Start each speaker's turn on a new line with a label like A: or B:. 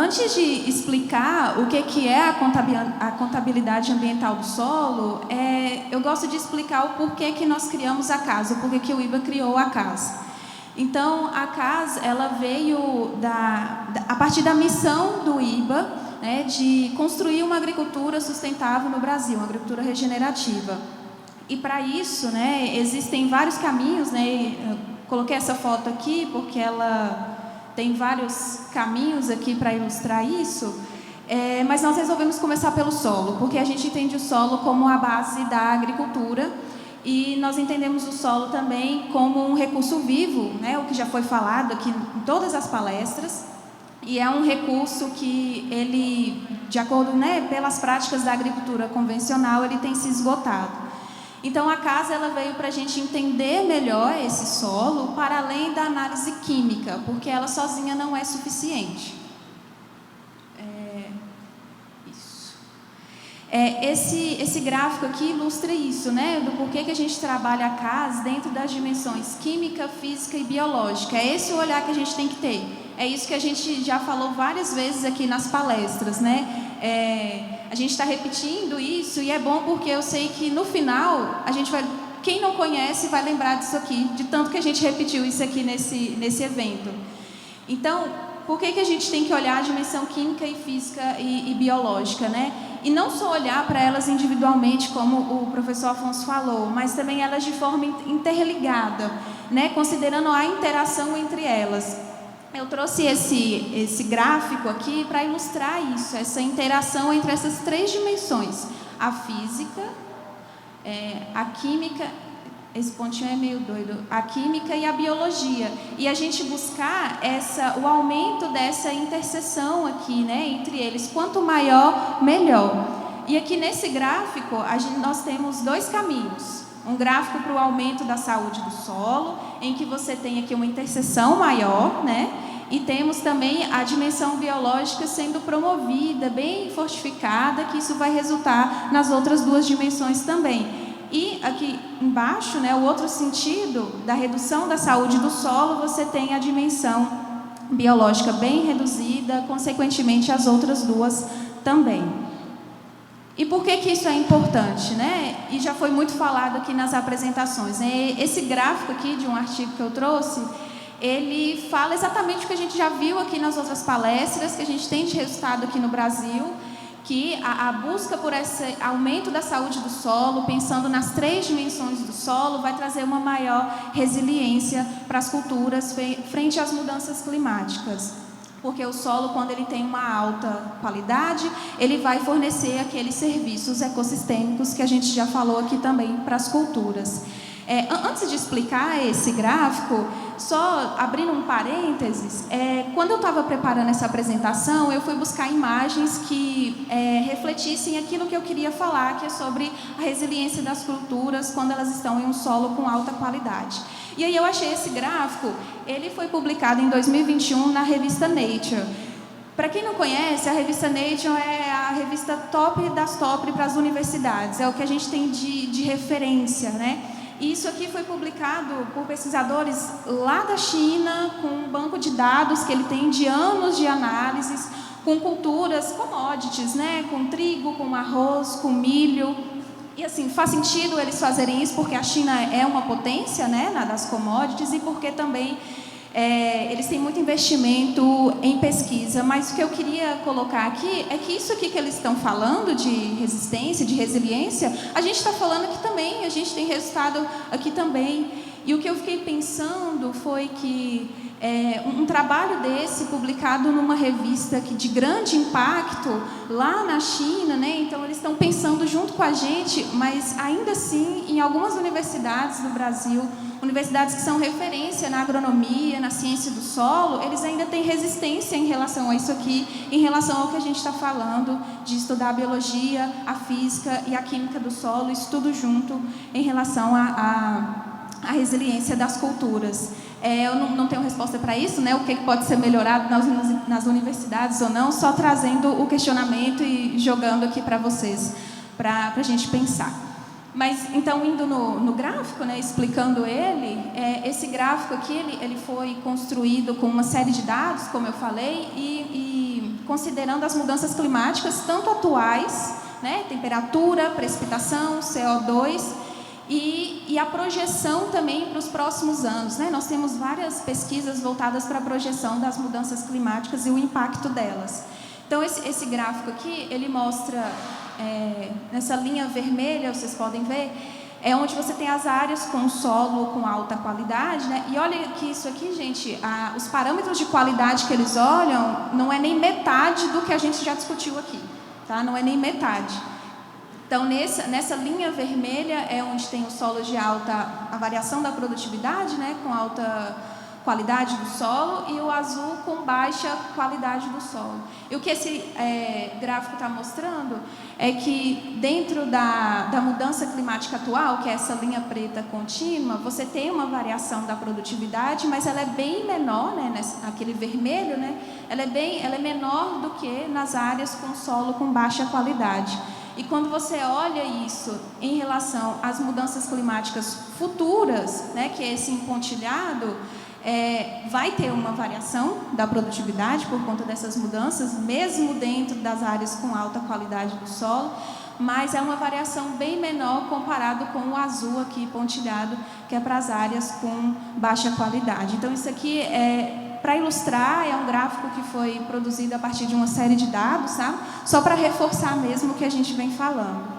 A: Antes de explicar o que é a contabilidade ambiental do solo, eu gosto de explicar o porquê que nós criamos a CAS, o porquê que o IBA criou a CAS. Então, a CAS, ela veio a partir da missão do IBA, né, de construir uma agricultura sustentável no Brasil, uma agricultura regenerativa. E para isso, né, existem vários caminhos, né, eu coloquei essa foto aqui porque ela tem vários caminhos aqui para ilustrar isso, mas nós resolvemos começar pelo solo, porque a gente entende o solo como a base da agricultura e nós entendemos o solo também como um recurso vivo, né, o que já foi falado aqui em todas as palestras, e é um recurso que ele, de acordo, né, pelas práticas da agricultura convencional, ele tem se esgotado. Então, a CAS ela veio para a gente entender melhor esse solo, para além da análise química, porque ela sozinha não é suficiente. Esse gráfico aqui ilustra isso, né, do porquê que a gente trabalha a CAS dentro das dimensões química, física e biológica. É esse o olhar que a gente tem que ter. É isso que a gente já falou várias vezes aqui nas palestras, né? A gente está repetindo isso e é bom porque eu sei que no final a gente vai, quem não conhece vai lembrar disso aqui, de tanto que a gente repetiu isso aqui nesse evento. Então, por que a gente tem que olhar a dimensão química e física e biológica, né? E não só olhar para elas individualmente, como o professor Afonso falou, mas também elas de forma interligada, né? Considerando a interação entre elas. Eu trouxe esse gráfico aqui para ilustrar isso, essa interação entre essas três dimensões, a física, a química, esse pontinho é meio doido, a química e a biologia, e a gente buscar o aumento dessa interseção aqui, né, entre eles, quanto maior, melhor. E aqui nesse gráfico, nós temos dois caminhos. Um gráfico para o aumento da saúde do solo, em que você tem aqui uma interseção maior, né? E temos também a dimensão biológica sendo promovida, bem fortificada, que isso vai resultar nas outras duas dimensões também. E aqui embaixo, né, o outro sentido da redução da saúde do solo, você tem a dimensão biológica bem reduzida, consequentemente as outras duas também. E por que isso é importante, né? E já foi muito falado aqui nas apresentações, né? Esse gráfico aqui de um artigo que eu trouxe, ele fala exatamente o que a gente já viu aqui nas outras palestras, que a gente tem de resultado aqui no Brasil, que a busca por esse aumento da saúde do solo, pensando nas três dimensões do solo, vai trazer uma maior resiliência para as culturas frente às mudanças climáticas. Porque o solo, quando ele tem uma alta qualidade, ele vai fornecer aqueles serviços ecossistêmicos que a gente já falou aqui também para as culturas. Antes de explicar esse gráfico, só abrindo um parênteses, quando eu estava preparando essa apresentação, eu fui buscar imagens que refletissem aquilo que eu queria falar, que é sobre a resiliência das culturas quando elas estão em um solo com alta qualidade. E aí eu achei esse gráfico, ele foi publicado em 2021 na revista Nature. Para quem não conhece, a revista Nature é a revista top das top para as universidades, é o que a gente tem de referência, né? E isso aqui foi publicado por pesquisadores lá da China, com um banco de dados que ele tem de anos de análises, com culturas commodities, né? Com trigo, com arroz, com milho. E assim, faz sentido eles fazerem isso porque a China é uma potência, né, das commodities, e porque também eles têm muito investimento em pesquisa. Mas o que eu queria colocar aqui é que isso aqui que eles estão falando de resistência, de resiliência, a gente está falando aqui também, a gente tem resultado aqui também. E o que eu fiquei pensando foi que um trabalho desse, publicado numa revista de grande impacto lá na China, né? Então eles estão pensando junto com a gente, mas ainda assim, em algumas universidades do Brasil, universidades que são referência na agronomia, na ciência do solo, eles ainda têm resistência em relação a isso aqui, em relação ao que a gente está falando, de estudar a biologia, a física e a química do solo, isso tudo junto em relação à resiliência das culturas. Eu não tenho resposta para isso, né? O que pode ser melhorado nas universidades ou não, só trazendo o questionamento e jogando aqui para vocês, para a gente pensar. Mas, então, indo no gráfico, né, explicando ele, esse gráfico aqui ele foi construído com uma série de dados, como eu falei, e considerando as mudanças climáticas, tanto atuais, né, temperatura, precipitação, CO2, e a projeção também para os próximos anos, né? Nós temos várias pesquisas voltadas para a projeção das mudanças climáticas e o impacto delas. Então, esse gráfico aqui, ele mostra, nessa linha vermelha, vocês podem ver, é onde você tem as áreas com solo com alta qualidade, né? E olha que isso aqui, gente, os parâmetros de qualidade que eles olham não é nem metade do que a gente já discutiu aqui, tá? Não é nem metade. Então, nessa linha vermelha é onde tem os solos de a variação da produtividade, né, com alta qualidade do solo, e o azul com baixa qualidade do solo. E o que esse gráfico está mostrando é que dentro da mudança climática atual, que é essa linha preta contínua, você tem uma variação da produtividade, mas ela é bem menor, né, naquele vermelho, né, ela é menor do que nas áreas com solo com baixa qualidade. E quando você olha isso em relação às mudanças climáticas futuras, né, que é esse pontilhado, vai ter uma variação da produtividade por conta dessas mudanças, mesmo dentro das áreas com alta qualidade do solo, mas é uma variação bem menor comparado com o azul aqui pontilhado, que é para as áreas com baixa qualidade. Então, isso aqui para ilustrar, é um gráfico que foi produzido a partir de uma série de dados, tá? Só para reforçar mesmo o que a gente vem falando.